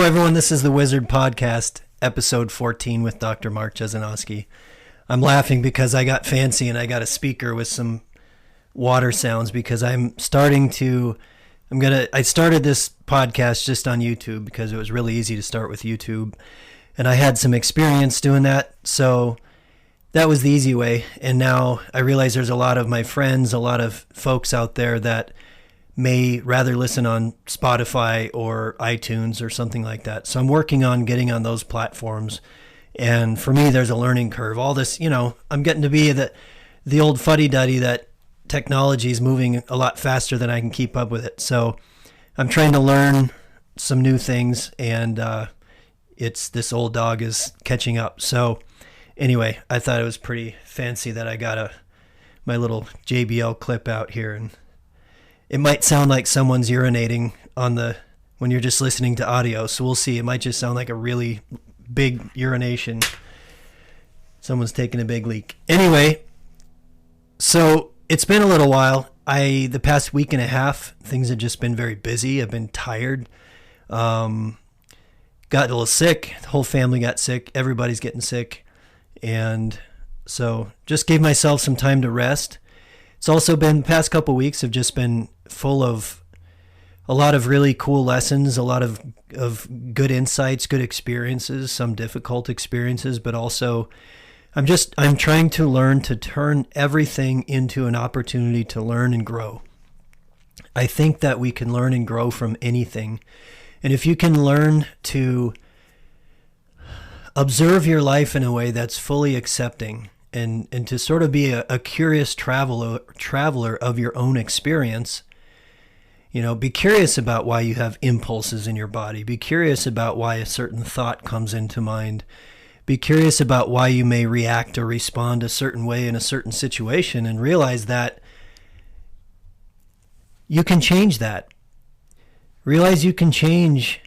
everyone. This is the Wizard Podcast, episode 14 with Dr. Mark Jesinoski. I'm laughing because I got fancy and I got a speaker with some water sounds because I started this podcast just on YouTube because it was really easy to start with YouTube. And I had some experience doing that, so that was the easy way. And now I realize there's a lot of my friends, a lot of folks out there that may rather listen on Spotify or iTunes or something like that. So I'm working on getting on those platforms. And for me, there's a learning curve. All this, I'm getting to be the old fuddy-duddy that technology is moving a lot faster than I can keep up with it. So I'm trying to learn some new things, and this old dog is catching up. So anyway, I thought it was pretty fancy that I got my little JBL clip out here, and it might sound like someone's urinating when you're just listening to audio. So we'll see. It might just sound like a really big urination. Someone's taking a big leak. Anyway, so it's been a little while. The past week and a half, things have just been very busy. I've been tired. Got a little sick. The whole family got sick. Everybody's getting sick. And so just gave myself some time to rest. It's also been, the past couple weeks have just been full of a lot of really cool lessons, a lot of good insights, good experiences, some difficult experiences, but also I'm trying to learn to turn everything into an opportunity to learn and grow. I think that we can learn and grow from anything. And if you can learn to observe your life in a way that's fully accepting, and to sort of be a curious traveler of your own experience, be curious about why you have impulses in your body. Be curious about why a certain thought comes into mind. Be curious about why you may react or respond a certain way in a certain situation, and realize that you can change that. Realize you can change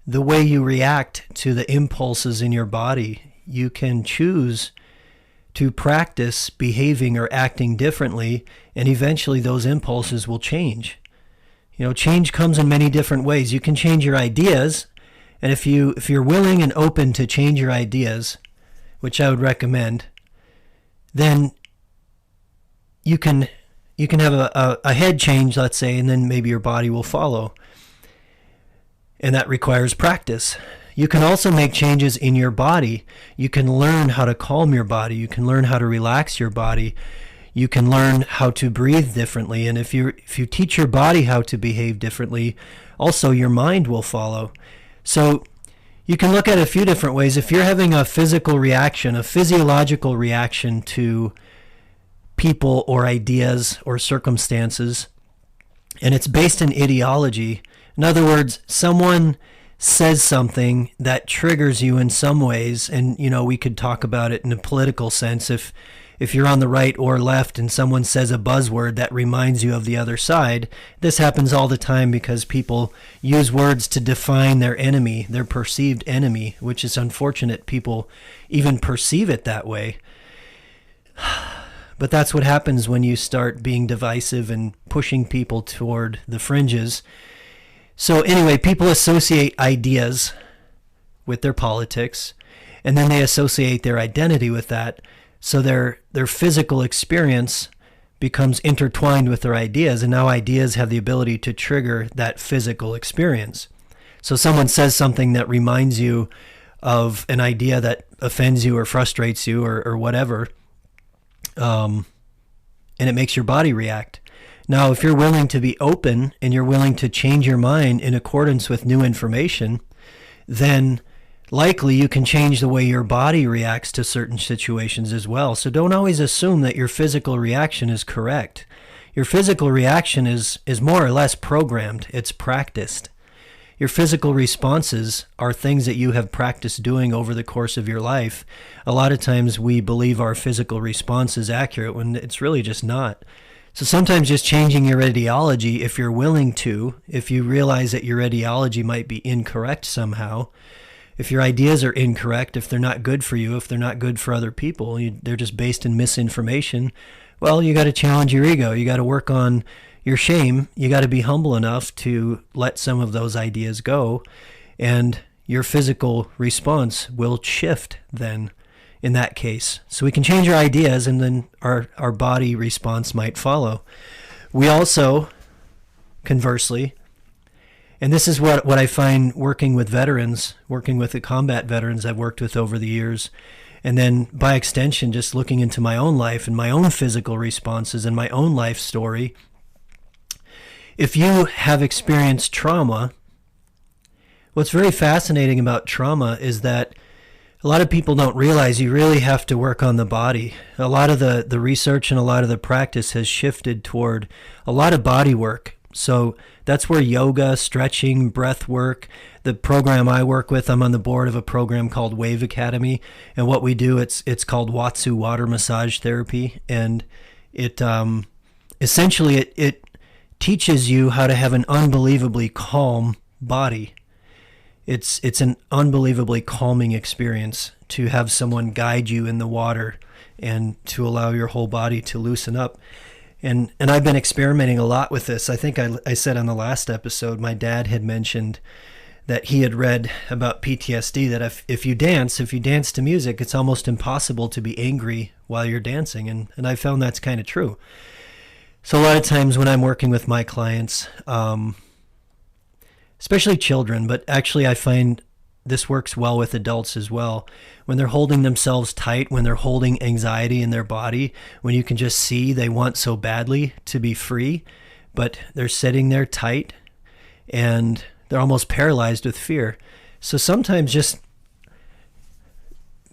the way you react to the impulses in your body. You can choose to practice behaving or acting differently, and eventually those impulses will change. Change comes in many different ways. You can change your ideas, and if you're willing and open to change your ideas, which I would recommend, then you can have a head change, let's say, and then maybe your body will follow. And that requires practice. You can also make changes in your body. You can learn how to calm your body. You can learn how to relax your body. You can learn how to breathe differently. And if you teach your body how to behave differently, also your mind will follow. So you can look at it a few different ways. If you're having a physical reaction, a physiological reaction to people or ideas or circumstances, and it's based in ideology, in other words, someone says something that triggers you in some ways, and we could talk about it in a political sense. If you're on the right or left and someone says a buzzword that reminds you of the other side, this happens all the time because people use words to define their enemy, their perceived enemy, which is unfortunate. People even perceive it that way. But that's what happens when you start being divisive and pushing people toward the fringes. So anyway, people associate ideas with their politics, and then they associate their identity with that. So their physical experience becomes intertwined with their ideas, and now ideas have the ability to trigger that physical experience. So someone says something that reminds you of an idea that offends you or frustrates you or whatever, and it makes your body react. Now, if you're willing to be open and you're willing to change your mind in accordance with new information, then likely you can change the way your body reacts to certain situations as well. So don't always assume that your physical reaction is correct. Your physical reaction is more or less programmed. It's practiced. Your physical responses are things that you have practiced doing over the course of your life. A lot of times we believe our physical response is accurate when it's really just not. So sometimes just changing your ideology, if you're willing to, if you realize that your ideology might be incorrect somehow, if your ideas are incorrect, if they're not good for you, if they're not good for other people, they're just based in misinformation, well, you got to challenge your ego. You got to work on your shame. You got to be humble enough to let some of those ideas go. And your physical response will shift then in that case. So we can change our ideas, and then our body response might follow. We also, conversely, and this is what I find working with veterans, working with the combat veterans I've worked with over the years, and then by extension, just looking into my own life and my own physical responses and my own life story. If you have experienced trauma, what's very fascinating about trauma is that a lot of people don't realize you really have to work on the body. A lot of the research and a lot of the practice has shifted toward a lot of body work. So that's where yoga, stretching, breath work, the program I work with, I'm on the board of a program called Wave Academy. And what we do, it's called Watsu water massage therapy. And it essentially it teaches you how to have an unbelievably calm body. It's an unbelievably calming experience to have someone guide you in the water and to allow your whole body to loosen up. And I've been experimenting a lot with this. I think I said on the last episode, my dad had mentioned that he had read about PTSD, that if you dance to music, it's almost impossible to be angry while you're dancing. And I found that's kind of true. So a lot of times when I'm working with my clients, especially children, but actually I find this works well with adults as well. When they're holding themselves tight, when they're holding anxiety in their body, when you can just see they want so badly to be free, but they're sitting there tight and they're almost paralyzed with fear. So sometimes just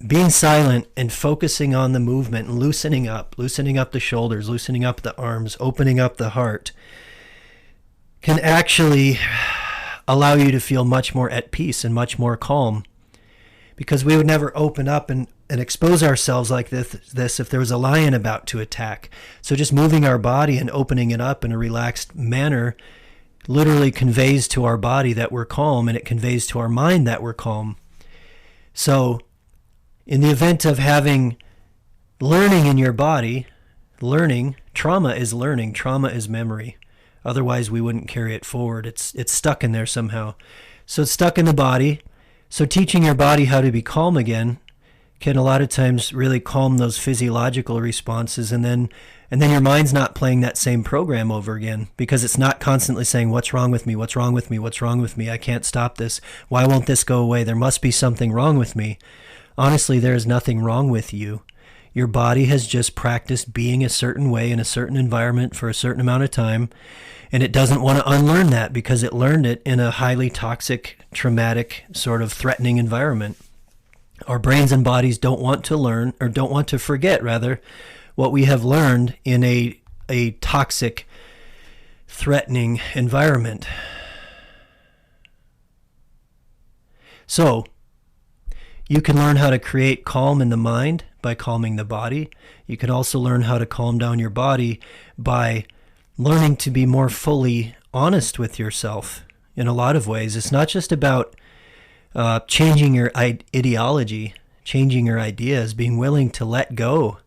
being silent and focusing on the movement and loosening up the shoulders, loosening up the arms, opening up the heart can actually allow you to feel much more at peace and much more calm, because we would never open up and expose ourselves like this if there was a lion about to attack. So just moving our body and opening it up in a relaxed manner literally conveys to our body that we're calm, and it conveys to our mind that we're calm. So in the event of having learning in your body, trauma is memory. Otherwise, we wouldn't carry it forward. It's stuck in there somehow. So it's stuck in the body. So teaching your body how to be calm again can a lot of times really calm those physiological responses, and then your mind's not playing that same program over again, because it's not constantly saying, what's wrong with me? What's wrong with me? What's wrong with me? I can't stop this. Why won't this go away? There must be something wrong with me. Honestly, there is nothing wrong with you. Your body has just practiced being a certain way in a certain environment for a certain amount of time, and it doesn't want to unlearn that because it learned it in a highly toxic, traumatic, sort of threatening environment. Our brains and bodies don't want to learn, or don't want to forget, rather, what we have learned in a toxic, threatening environment. So, you can learn how to create calm in the mind by calming the body. You can also learn how to calm down your body by learning to be more fully honest with yourself in a lot of ways. It's not just about changing your ideology, changing your ideas, being willing to let go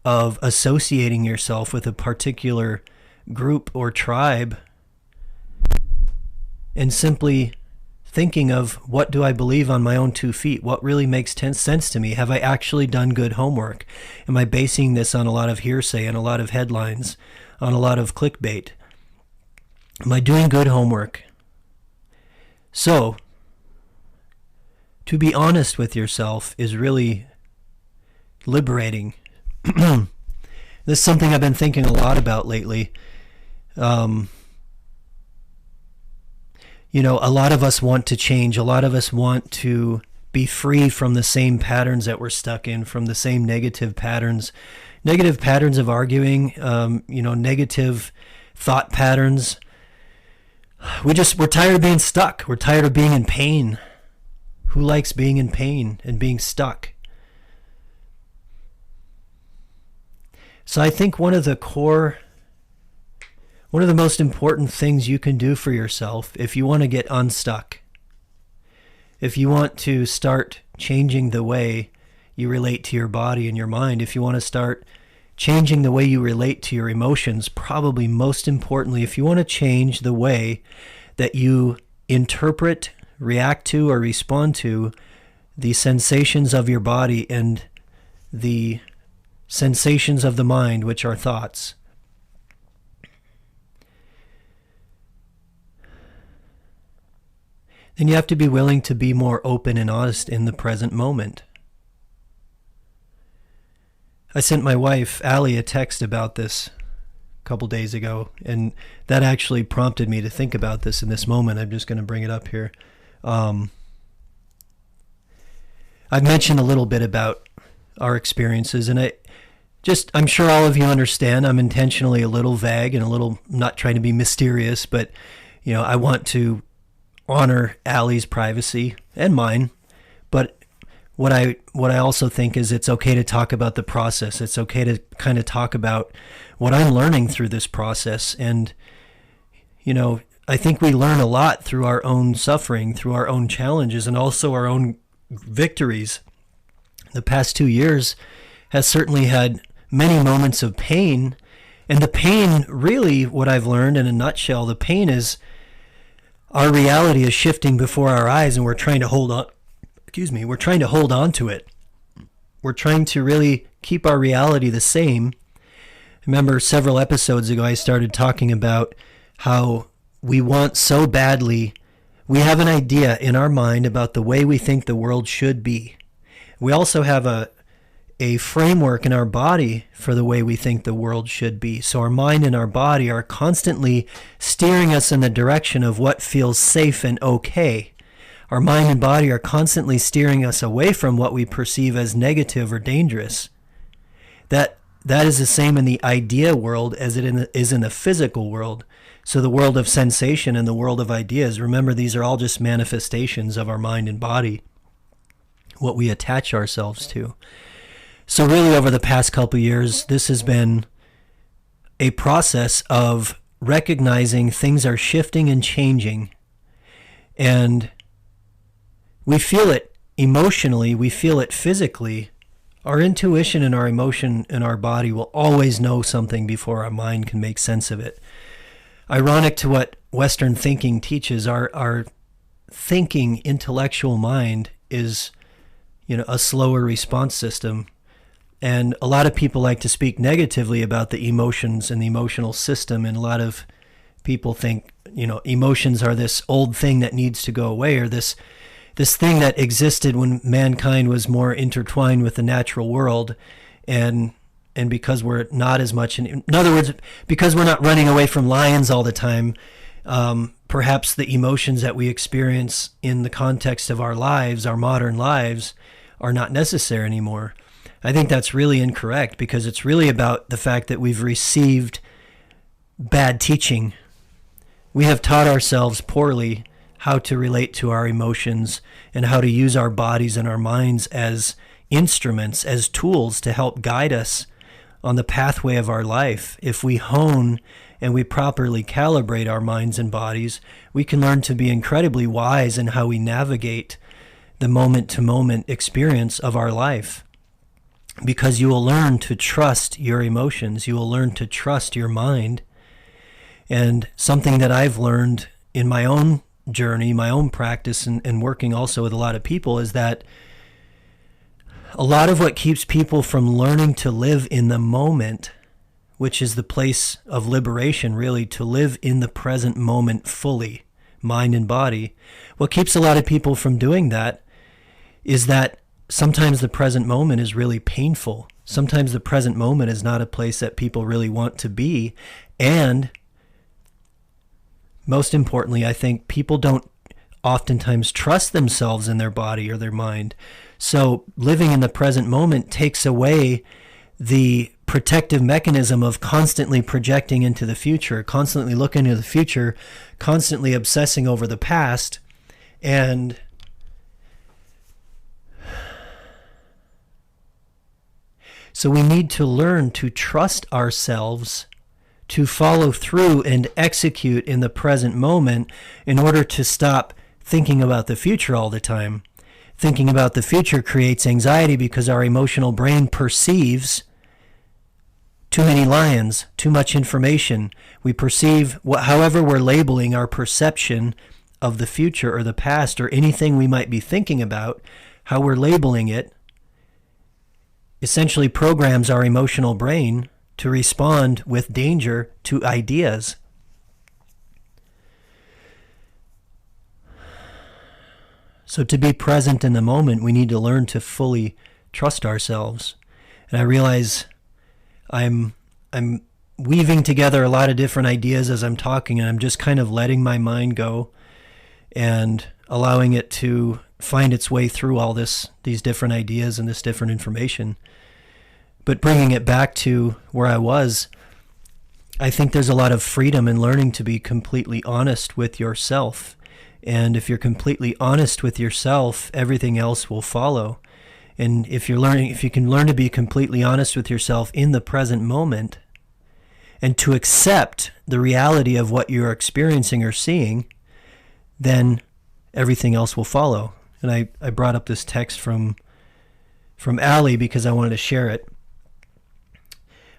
of associating yourself with a particular group or tribe, and simply thinking of, what do I believe on my own 2 feet? What really makes sense to me? Have I actually done good homework? Am I basing this on a lot of hearsay and a lot of headlines, on a lot of clickbait? Am I doing good homework? So, to be honest with yourself is really liberating. This is something I've been thinking a lot about lately. A lot of us want to change. A lot of us want to be free from the same patterns that we're stuck in, from the same negative patterns of arguing, negative thought patterns. We're tired of being stuck. We're tired of being in pain. Who likes being in pain and being stuck? So I think one of the most important things you can do for yourself, if you want to get unstuck, if you want to start changing the way you relate to your body and your mind, if you want to start changing the way you relate to your emotions, probably most importantly, if you want to change the way that you interpret, react to or respond to the sensations of your body and the sensations of the mind, which are thoughts. Then you have to be willing to be more open and honest in the present moment. I sent my wife, Allie, a text about this a couple days ago, and that actually prompted me to think about this in this moment. I'm just going to bring it up here. I've mentioned a little bit about our experiences, and I'm sure all of you understand I'm intentionally a little vague and a little not trying to be mysterious, but I want to honor Allie's privacy and mine. But what I also think is it's okay to talk about the process. It's okay to kind of talk about what I'm learning through this process. And I think we learn a lot through our own suffering, through our own challenges, and also our own victories. The past 2 years has certainly had many moments of pain. And the pain, really, what I've learned in a nutshell, the pain is our reality is shifting before our eyes, and we're trying to hold on. We're trying to hold on to it. We're trying to really keep our reality the same. I remember several episodes ago, I started talking about how we want so badly, we have an idea in our mind about the way we think the world should be. We also have a framework in our body for the way we think the world should be. So our mind and our body are constantly steering us in the direction of what feels safe and okay. Our mind and body are constantly steering us away from what we perceive as negative or dangerous. That is the same in the idea world as it is in the physical world. So the world of sensation and the world of ideas, remember, these are all just manifestations of our mind and body, what we attach ourselves to. So really over the past couple of years, this has been a process of recognizing things are shifting and changing. And we feel it emotionally, we feel it physically. Our intuition and our emotion and our body will always know something before our mind can make sense of it. Ironic to what Western thinking teaches, our thinking intellectual mind is, a slower response system. And a lot of people like to speak negatively about the emotions and the emotional system. And a lot of people think, emotions are this old thing that needs to go away, or this thing that existed when mankind was more intertwined with the natural world. And because we're not as much, in other words, because we're not running away from lions all the time, perhaps the emotions that we experience in the context of our lives, our modern lives, are not necessary anymore. I think that's really incorrect, because it's really about the fact that we've received bad teaching. We have taught ourselves poorly how to relate to our emotions and how to use our bodies and our minds as instruments, as tools to help guide us on the pathway of our life. If we hone and we properly calibrate our minds and bodies, we can learn to be incredibly wise in how we navigate the moment-to-moment experience of our life. Because you will learn to trust your emotions. You will learn to trust your mind. And something that I've learned in my own journey, my own practice, and working also with a lot of people, is that a lot of what keeps people from learning to live in the moment, which is the place of liberation, really, to live in the present moment fully, mind and body, what keeps a lot of people from doing that is that sometimes the present moment is really painful. Sometimes the present moment is not a place that people really want to be. And most importantly, I think people don't oftentimes trust themselves in their body or their mind. So living in the present moment takes away the protective mechanism of constantly projecting into the future, constantly looking into the future, constantly obsessing over the past. And so we need to learn to trust ourselves, to follow through and execute in the present moment in order to stop thinking about the future all the time. Thinking about the future creates anxiety because our emotional brain perceives too many lions, too much information. We perceive, however we're labeling our perception of the future or the past or anything we might be thinking about, how we're labeling it, essentially programs our emotional brain to respond with danger to ideas. So to be present in the moment, we need to learn to fully trust ourselves. And I realize I'm weaving together a lot of different ideas as I'm talking, and I'm just kind of letting my mind go and allowing it to find its way through all these different ideas and this different information. But bringing it back to where I was, I think there's a lot of freedom in learning to be completely honest with yourself. And if you're completely honest with yourself, everything else will follow. And if you can learn to be completely honest with yourself in the present moment and to accept the reality of what you're experiencing or seeing, then everything else will follow. And I brought up this text from Allie because I wanted to share it.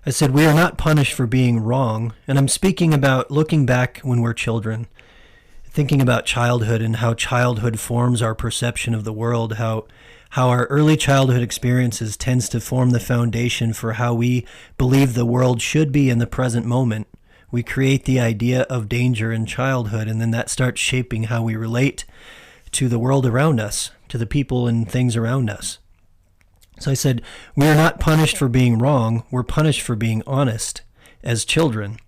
I said, we are not punished for being wrong. And I'm speaking about looking back when we're children, thinking about childhood and how childhood forms our perception of the world, how our early childhood experiences tends to form the foundation for how we believe the world should be in the present moment. We create the idea of danger in childhood, and then that starts shaping how we relate to the world around us, to the people and things around us. So I said, we are not punished for being wrong, we're punished for being honest as children.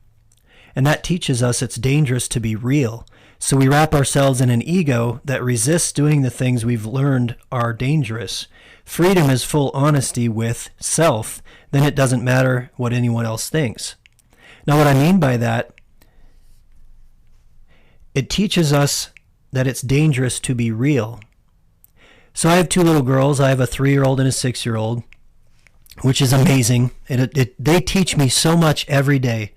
And that teaches us it's dangerous to be real. So we wrap ourselves in an ego that resists doing the things we've learned are dangerous. Freedom is full honesty with self, then it doesn't matter what anyone else thinks. Now what I mean by that, it teaches us that it's dangerous to be real. So I have two little girls. I have a 3-year-old and a 6-year-old, which is amazing. They teach me so much every day.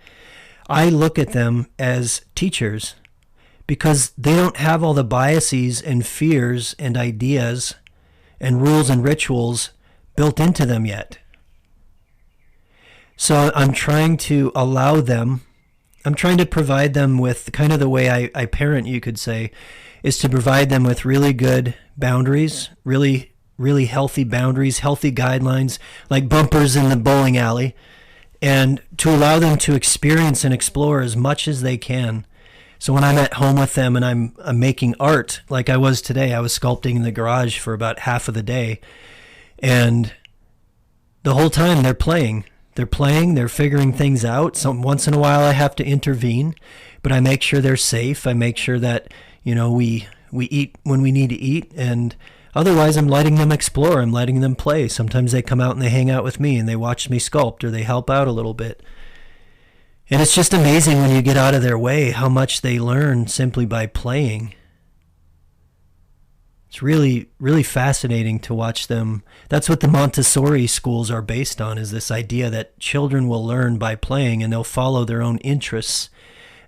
I look at them as teachers because they don't have all the biases and fears and ideas and rules and rituals built into them yet. So I'm trying to allow them, I'm trying to provide them with kind of the way I parent, you could say, is to provide them with really good boundaries, really healthy boundaries, healthy guidelines, like bumpers in the bowling alley, and to allow them to experience and explore as much as they can. So when I'm at home with them and I'm making art, like I was today, I was sculpting in the garage for about half of the day, and the whole time they're playing. They're figuring things out. Once in a while I have to intervene, but I make sure they're safe. I make sure that, we eat when we need to eat, and otherwise I'm letting them explore. I'm letting them play. Sometimes they come out and they hang out with me and they watch me sculpt or they help out a little bit. And it's just amazing when you get out of their way how much they learn simply by playing. It's really, really fascinating to watch them. That's what the Montessori schools are based on, is this idea that children will learn by playing and they'll follow their own interests.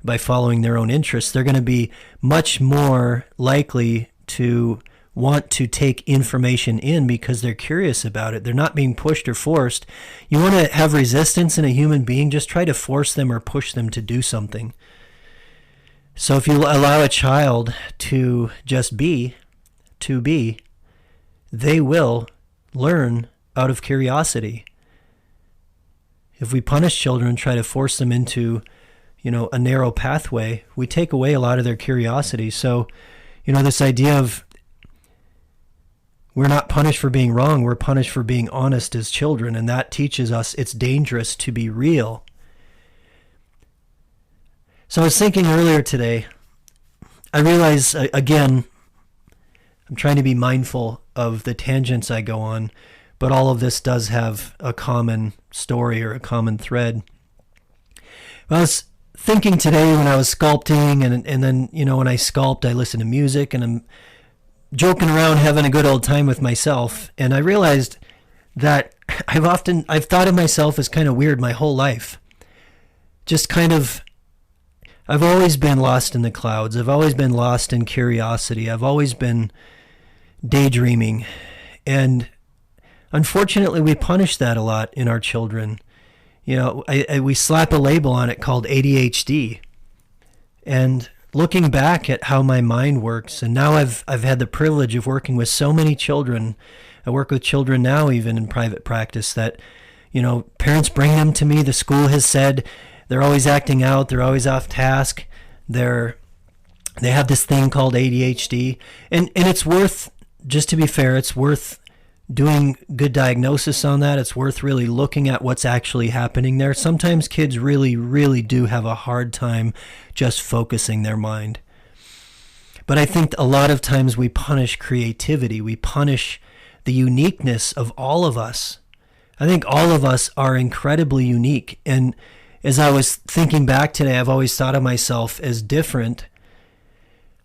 By following their own interests, they're going to be much more likely to want to take information in because they're curious about it. They're not being pushed or forced. You want to have resistance in a human being, just try to force them or push them to do something. So if you allow a child to just be, they will learn out of curiosity. If we punish children and try to force them into, a narrow pathway, we take away a lot of their curiosity. So, this idea of we're not punished for being wrong, we're punished for being honest as children, and that teaches us it's dangerous to be real. So I was thinking earlier today, I realize, again, I'm trying to be mindful of the tangents I go on, but all of this does have a common story or a common thread. I was thinking today when I was sculpting, and then, when I sculpt, I listen to music, and I'm joking around, having a good old time with myself, and I realized that I've thought of myself as kind of weird my whole life. Just kind of, I've always been lost in the clouds. I've always been lost in curiosity. I've always been daydreaming. And unfortunately, we punish that a lot in our children. We slap a label on it called ADHD. And looking back at how my mind works, and now I've had the privilege of working with so many children. I work with children now, even in private practice, that, parents bring them to me. The school has said they're always acting out. They're always off task. They have this thing called ADHD. And it's worth, just to be fair, it's worth doing good diagnosis on that. It's worth really looking at what's actually happening there. Sometimes kids really, really do have a hard time just focusing their mind. But I think a lot of times we punish creativity. We punish the uniqueness of all of us. I think all of us are incredibly unique. And as I was thinking back today, I've always thought of myself as different.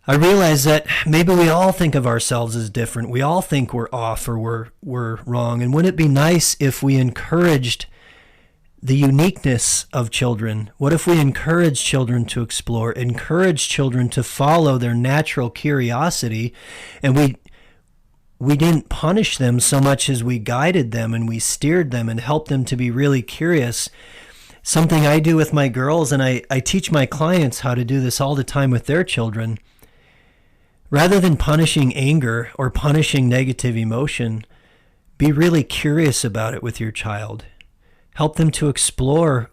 I realized that maybe we all think of ourselves as different. We all think we're off or we're wrong. And wouldn't it be nice if we encouraged the uniqueness of children? What if we encourage children to explore, encourage children to follow their natural curiosity, and we didn't punish them so much as we guided them and we steered them and helped them to be really curious? Something I do with my girls, and I teach my clients how to do this all the time with their children. Rather than punishing anger or punishing negative emotion, be really curious about it with your child. Help them to explore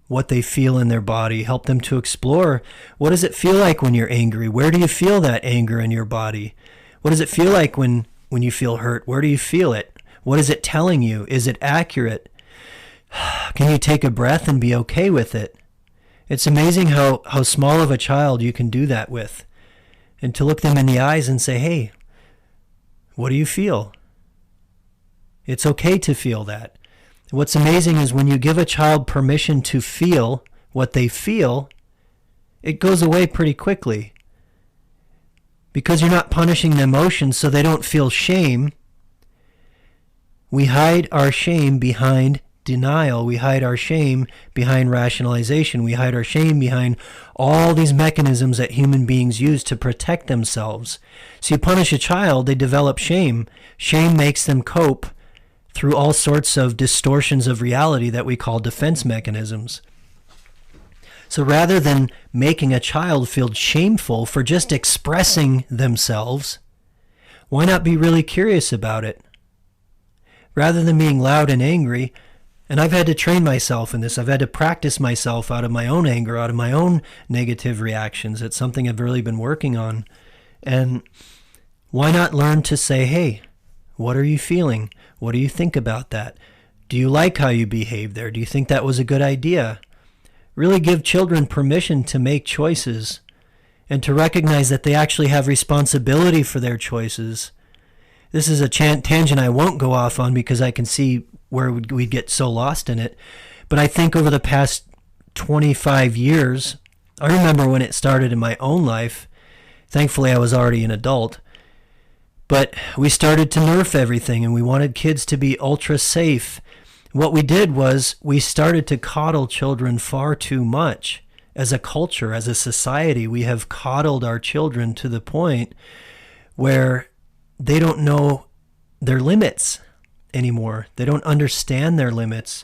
what they feel in their body. Help them to explore, what does it feel like when you're angry? Where do you feel that anger in your body? What does it feel like when you feel hurt? Where do you feel it? What is it telling you? Is it accurate? Can you take a breath and be okay with it? It's amazing how small of a child you can do that with. And to look them in the eyes and say, hey, what do you feel? It's okay to feel that. What's amazing is when you give a child permission to feel what they feel, it goes away pretty quickly. Because you're not punishing the emotions so they don't feel shame. We hide our shame behind denial. We hide our shame behind rationalization. We hide our shame behind all these mechanisms that human beings use to protect themselves. So you punish a child, they develop shame. Shame makes them cope through all sorts of distortions of reality that we call defense mechanisms. So rather than making a child feel shameful for just expressing themselves, why not be really curious about it? Rather than being loud and angry, and I've had to train myself in this. I've had to practice myself out of my own anger, out of my own negative reactions. It's something I've really been working on. And why not learn to say, hey, what are you feeling? What do you think about that? Do you like how you behaved there? Do you think that was a good idea? Really give children permission to make choices and to recognize that they actually have responsibility for their choices. This is a tangent I won't go off on because I can see where we'd get so lost in it. But I think over the past 25 years, I remember when it started in my own life. Thankfully, I was already an adult. But we started to nerf everything, and we wanted kids to be ultra safe. What we did was we started to coddle children far too much. As a culture, as a society, we have coddled our children to the point where they don't know their limits anymore. They don't understand their limits.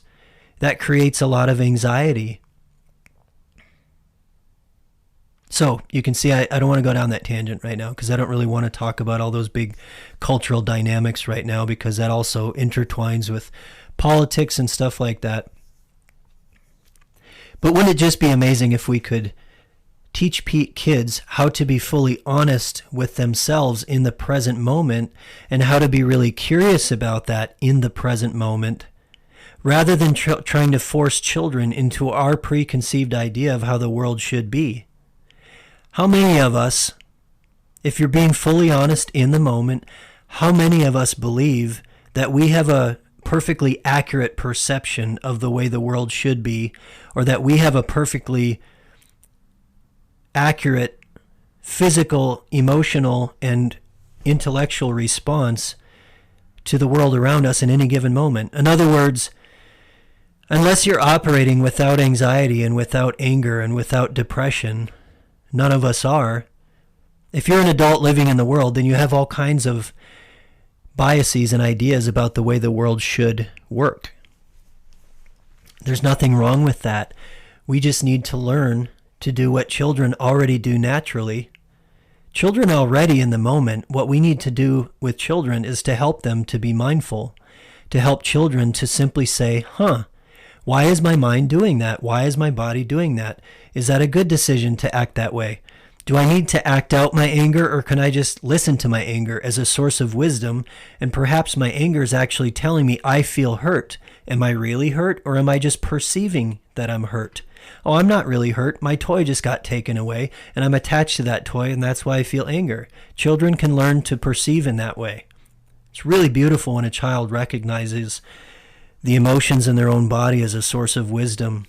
That creates a lot of anxiety. So you can see I don't want to go down that tangent right now because I don't really want to talk about all those big cultural dynamics right now because that also intertwines with politics and stuff like that. But wouldn't it just be amazing if we could teach kids how to be fully honest with themselves in the present moment and how to be really curious about that in the present moment, rather than trying to force children into our preconceived idea of how the world should be? How many of us, if you're being fully honest in the moment, how many of us believe that we have a perfectly accurate perception of the way the world should be, or that we have a perfectly accurate physical, emotional, and intellectual response to the world around us in any given moment? In other words, unless you're operating without anxiety and without anger and without depression, none of us are. If you're an adult living in the world, then you have all kinds of biases and ideas about the way the world should work. There's nothing wrong with that. We just need to learn to do what children already do naturally. Children already in the moment, what we need to do with children is to help them to be mindful, to help children to simply say, why is my mind doing that? Why is my body doing that? Is that a good decision to act that way? Do I need to act out my anger, or can I just listen to my anger as a source of wisdom? And perhaps my anger is actually telling me I feel hurt. Am I really hurt, or am I just perceiving that I'm hurt? Oh, I'm not really hurt. My toy just got taken away, and I'm attached to that toy, and that's why I feel anger. Children can learn to perceive in that way. It's really beautiful when a child recognizes the emotions in their own body as a source of wisdom.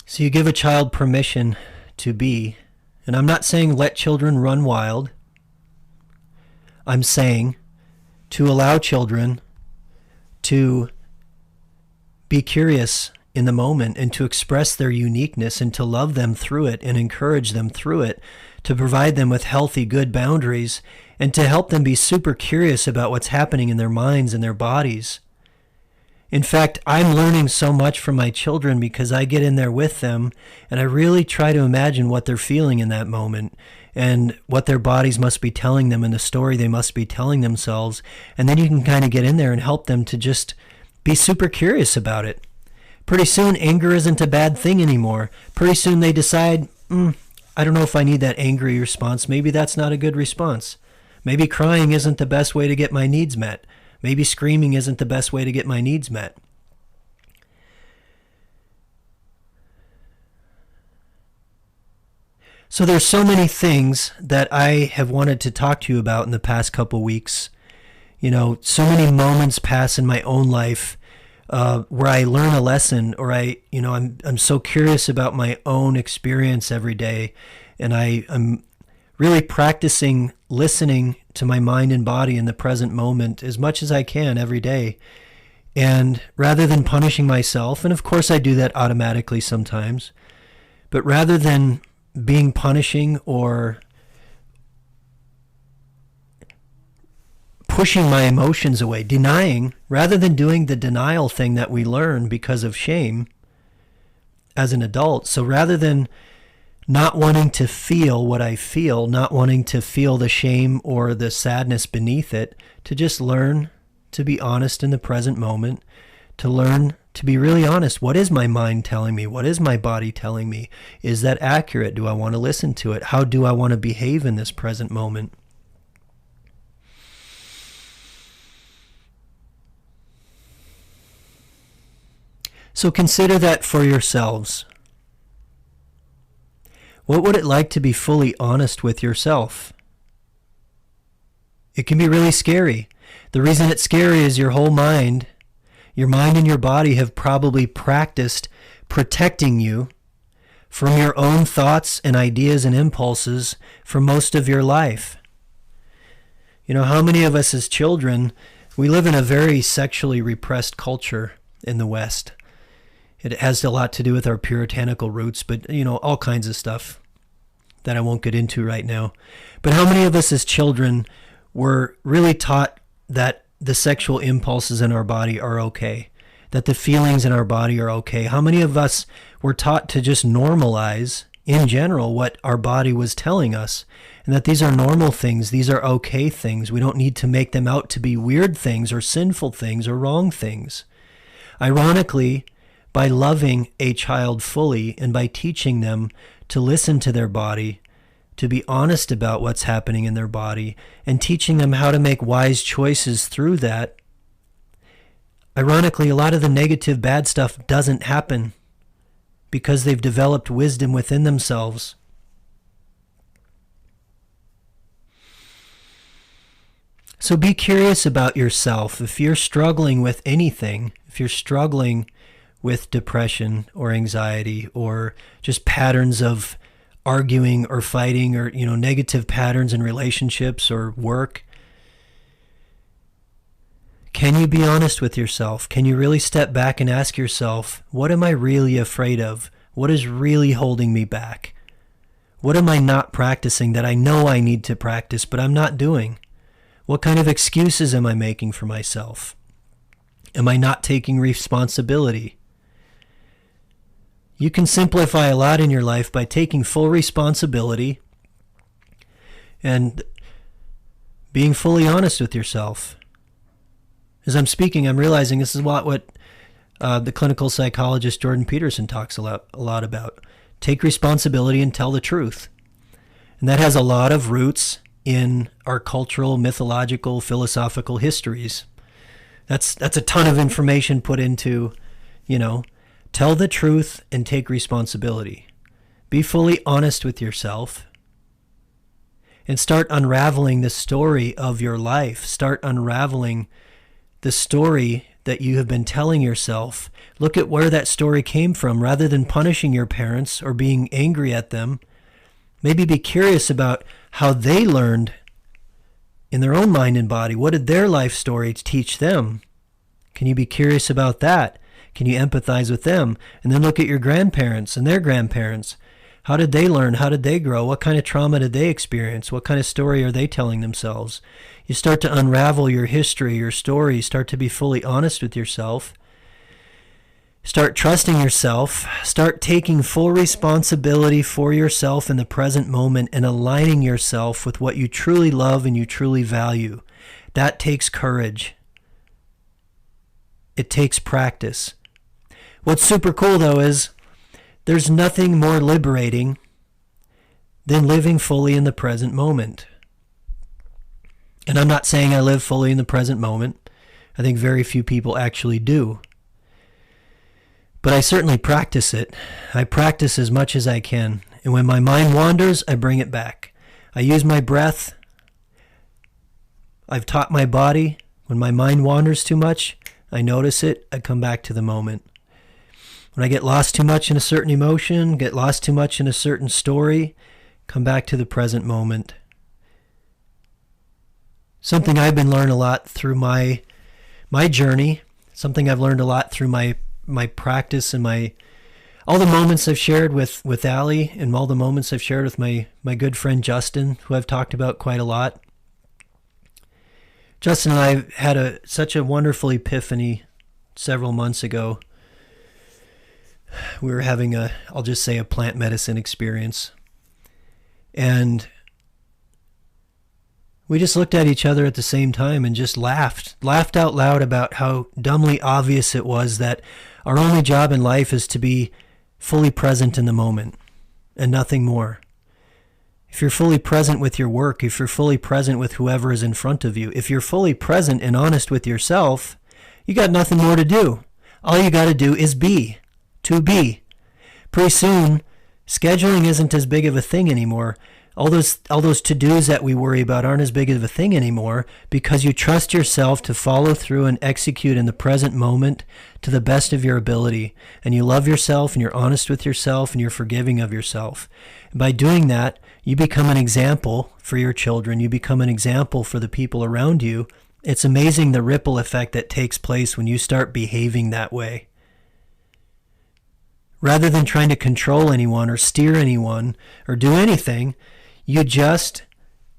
So you give a child permission to be, and I'm not saying let children run wild. I'm saying to allow children to be curious in the moment and to express their uniqueness and to love them through it and encourage them through it, to provide them with healthy, good boundaries, and to help them be super curious about what's happening in their minds and their bodies. In fact, I'm learning so much from my children because I get in there with them and I really try to imagine what they're feeling in that moment and what their bodies must be telling them and the story they must be telling themselves. And then you can kind of get in there and help them to just be super curious about it. Pretty soon, anger isn't a bad thing anymore. Pretty soon they decide, I don't know if I need that angry response. Maybe that's not a good response. Maybe crying isn't the best way to get my needs met. Maybe screaming isn't the best way to get my needs met. So there's so many things that I have wanted to talk to you about in the past couple weeks. You know, so many moments pass in my own life where I learn a lesson, or I'm so curious about my own experience every day, and I'm really practicing listening to my mind and body in the present moment as much as I can every day. And rather than punishing myself, and of course I do that automatically sometimes, but rather than being punishing or pushing my emotions away, denying, rather than doing the denial thing that we learn because of shame as an adult. So rather than not wanting to feel what I feel, not wanting to feel the shame or the sadness beneath it, to just learn to be honest in the present moment, to learn to be really honest. What is my mind telling me? What is my body telling me? Is that accurate? Do I want to listen to it? How do I want to behave in this present moment? So consider that for yourselves. What would it like to be fully honest with yourself? It can be really scary. The reason it's scary is your mind and your body have probably practiced protecting you from your own thoughts and ideas and impulses for most of your life. You know, how many of us as children, we live in a very sexually repressed culture in the West. It has a lot to do with our puritanical roots, but, all kinds of stuff that I won't get into right now. But how many of us as children were really taught that the sexual impulses in our body are okay, that the feelings in our body are okay? How many of us were taught to just normalize, in general, what our body was telling us, and that these are normal things, these are okay things. We don't need to make them out to be weird things or sinful things or wrong things. Ironically, by loving a child fully and by teaching them to listen to their body, to be honest about what's happening in their body, and teaching them how to make wise choices through that, ironically, a lot of the negative, bad stuff doesn't happen because they've developed wisdom within themselves. So be curious about yourself. If you're struggling with anything, if you're struggling with depression or anxiety or just patterns of arguing or fighting or, negative patterns in relationships or work, can you be honest with yourself? Can you really step back and ask yourself, what am I really afraid of? What is really holding me back? What am I not practicing that I know I need to practice, but I'm not doing? What kind of excuses am I making for myself? Am I not taking responsibility? You can simplify a lot in your life by taking full responsibility and being fully honest with yourself. As I'm speaking, I'm realizing this is what the clinical psychologist Jordan Peterson talks a lot about. Take responsibility and tell the truth. And that has a lot of roots in our cultural, mythological, philosophical histories. That's a ton of information put into, tell the truth and take responsibility. Be fully honest with yourself and start unraveling the story of your life. Start unraveling the story that you have been telling yourself. Look at where that story came from rather than punishing your parents or being angry at them. Maybe be curious about how they learned in their own mind and body. What did their life story teach them? Can you be curious about that? Can you empathize with them? And then look at your grandparents and their grandparents. How did they learn? How did they grow? What kind of trauma did they experience? What kind of story are they telling themselves? You start to unravel your history, your story. Start to be fully honest with yourself. Start trusting yourself. Start taking full responsibility for yourself in the present moment and aligning yourself with what you truly love and you truly value. That takes courage. It takes practice. What's super cool, though, is there's nothing more liberating than living fully in the present moment. And I'm not saying I live fully in the present moment. I think very few people actually do. But I certainly practice it. I practice as much as I can. And when my mind wanders, I bring it back. I use my breath. I've taught my body, when my mind wanders too much, I notice it, I come back to the moment. When I get lost too much in a certain emotion, get lost too much in a certain story, come back to the present moment. Something I've been learning a lot through my journey, something I've learned a lot through my practice and all the moments I've shared with Allie and all the moments I've shared with my good friend Justin, who I've talked about quite a lot. Justin and I had such a wonderful epiphany several months ago. We were having I'll just say a plant medicine experience. And we just looked at each other at the same time and just laughed out loud about how dumbly obvious it was that our only job in life is to be fully present in the moment and nothing more. If you're fully present with your work, if you're fully present with whoever is in front of you, if you're fully present and honest with yourself, you got nothing more to do. All you got to do is be. To be. Pretty soon, scheduling isn't as big of a thing anymore. All those to-dos that we worry about aren't as big of a thing anymore because you trust yourself to follow through and execute in the present moment to the best of your ability. And you love yourself and you're honest with yourself and you're forgiving of yourself. And by doing that, you become an example for your children. You become an example for the people around you. It's amazing the ripple effect that takes place when you start behaving that way. Rather than trying to control anyone or steer anyone or do anything, you just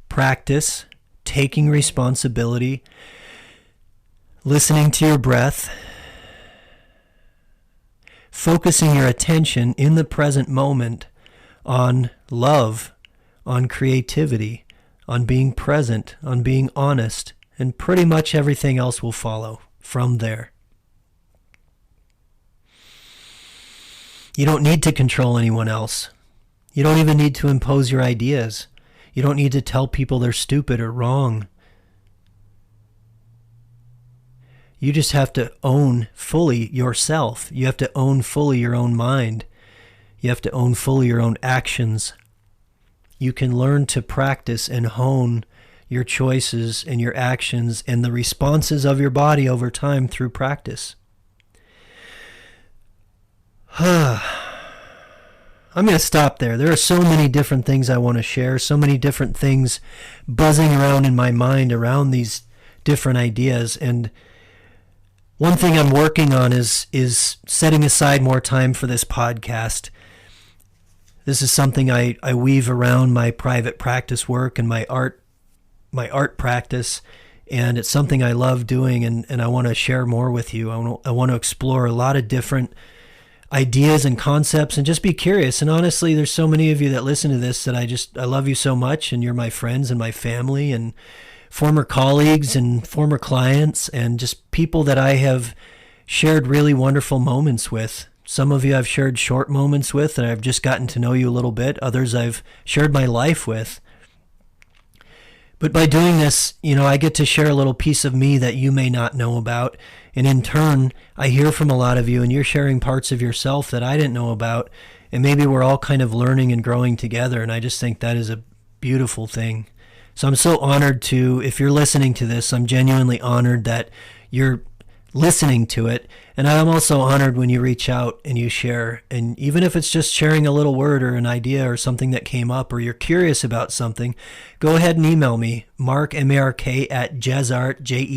practice taking responsibility, listening to your breath, focusing your attention in the present moment on love, on creativity, on being present, on being honest, and pretty much everything else will follow from there. You don't need to control anyone else. You don't even need to impose your ideas. You don't need to tell people they're stupid or wrong. You just have to own fully yourself. You have to own fully your own mind. You have to own fully your own actions. You can learn to practice and hone your choices and your actions and the responses of your body over time through practice. I'm going to stop there. There are so many different things I want to share, so many different things buzzing around in my mind around these different ideas. And one thing I'm working on is setting aside more time for this podcast. This is something I weave around my private practice work and my art practice. And it's something I love doing, and I want to share more with you. I want to explore a lot of different ideas and concepts and just be curious. And honestly, there's so many of you that listen to this that I love you so much, and you're my friends and my family and former colleagues and former clients and just people that I have shared really wonderful moments with. Some of you I've shared short moments with, and I've just gotten to know you a little bit. Others I've shared my life with. But by doing this, I get to share a little piece of me that you may not know about. And in turn, I hear from a lot of you, and you're sharing parts of yourself that I didn't know about. And maybe we're all kind of learning and growing together. And I just think that is a beautiful thing. So I'm so honored if you're listening to this, I'm genuinely honored that you're listening to it. And I'm also honored when you reach out and you share. And even if it's just sharing a little word or an idea or something that came up, or you're curious about something, go ahead and email me, Mark, M-A-R-K, at jesart, JESART.com.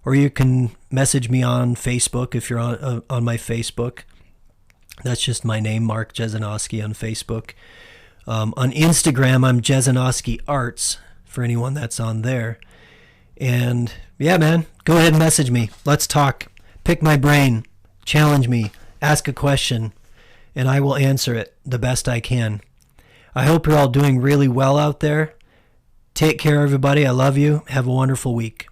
Or you can message me on Facebook if you're on my Facebook. That's just my name, Mark Jesinoski, on Facebook. On Instagram, I'm Jesinoski Arts, for anyone that's on there. And yeah, man, go ahead and message me. Let's talk. Pick my brain. Challenge me. Ask a question. And I will answer it the best I can. I hope you're all doing really well out there. Take care, everybody. I love you. Have a wonderful week.